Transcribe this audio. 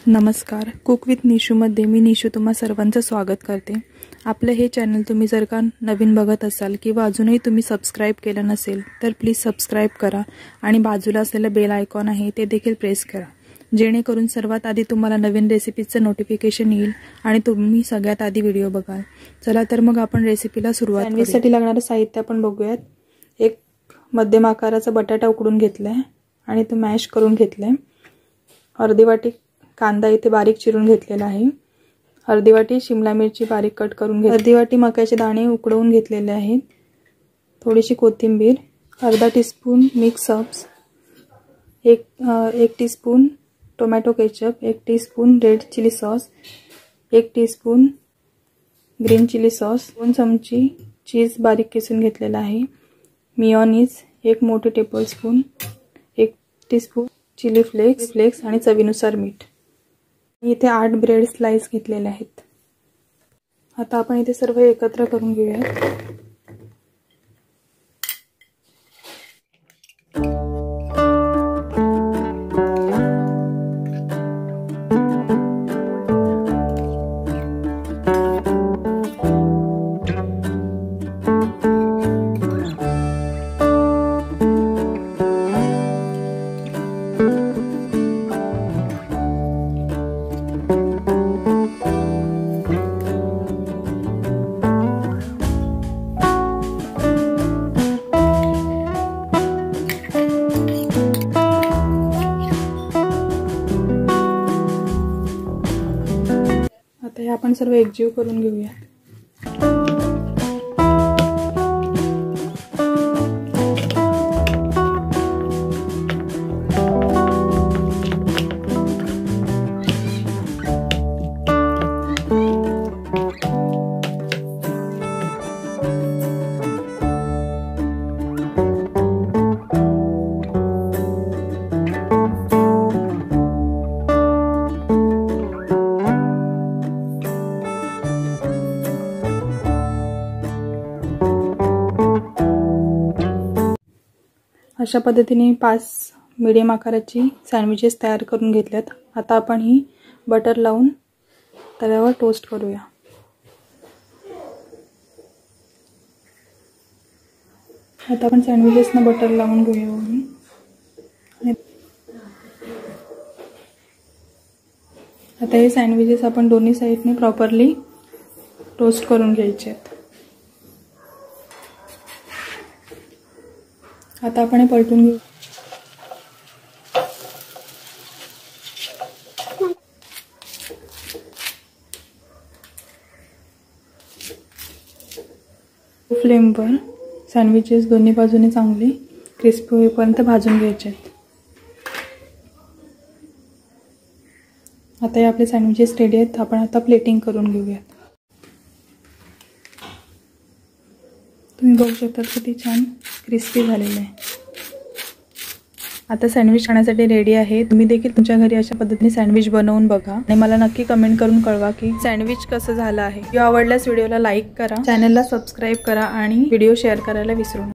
नमस्कार, cook with निशूमध्ये मी निशू तुम्हा सर्वांचं स्वागत करते। आपलं हे चॅनल तुम्ही जर का नवीन बघत असाल किंवा अजूनही तुम्ही सबस्क्राइब केलं नसेल तर प्लीज सबस्क्राइब करा आणि बाजूला असलेलं बेल आयकॉन आहे ते देखील प्रेस करा, जेणेकरून सर्वात आधी तुम्हाला नवीन रेसिपीचं नोटिफिकेशन येईल आणि तुम्ही सगळ्यात आधी व्हिडिओ बघाल। चला तर मग आपण रेसिपीला सुरुवात करूया। सँडविचसाठी लागणारं साहित्य आपण बघूयात। एक मध्यम आकाराचा बटाटा उकडून घेतलाय आणि तो मॅश करून घेतलाय। अर्धी वाटी कांदा इथे बारीक चिरून घेतलेला आहे। अर्धी वाटी शिमला मिरची बारीक कट करून घेतली। अर्धी वाटी मक्याचे दाणे उकडवून घेतलेले आहेत। थोडीशी कोथिंबीर, अर्धा टीस्पून मिक्स हर्ब्स, एक teaspoon tomato ketchup, 1 teaspoon red chilli sauce, 1 teaspoon green chilli sauce, 2 चमची चीज बारीक किसून घेतलेला आहे। मेयोनीज 1 मोठे टेबलस्पून, 1 टीस्पून चिली फ्लेक्स आणि चवीनुसार मीठ। इथे 8 ब्रेड स्लाइस घेतलेले आहेत। आता आपण इथे सर्व एकत्र करून घेऊया। आता हे आपण सर्व एकजीव करून घेऊया। अशा पद्धतीने 5 मीडियम आकाराची सँडविचेस तयार करून घेतल्यात। आता आपण ही बटर लावून तव्यावर टोस्ट करूया। आता आपण सँडविचेसना बटर लावून घेऊया। आता हे सँडविचेस आपण दोन्ही साइडने प्रॉपरली टोस्ट करून घ्यायचे आहेत। आता आपण हे पलटून घेऊ। फ्लेमवर सँडविचेस दोन्ही बाजूने चांगली क्रिस्पी होईपर्यंत भाजून घ्यायचे आहेत। आता हे आपले सँडविचेस रेडी आहेत। आपण आता प्लेटिंग करून घेऊयात। तुम्ही बघू शकता किती छान क्रिस्पी झालेले आहे। आता सँडविच खाण्यासाठी रेडी आहे। तुम्ही देखील तुमच्या घरी अशा पद्धतीने सँडविच बनवून बघा आणि मला नक्की कमेंट करून कळवा की सँडविच कसं झालं आहे। व्हिडिओ आवडल्यास व्हिडिओला लाईक करा, चॅनलला सबस्क्राइब करा आणि व्हिडिओ शेअर करायला विसरू नका।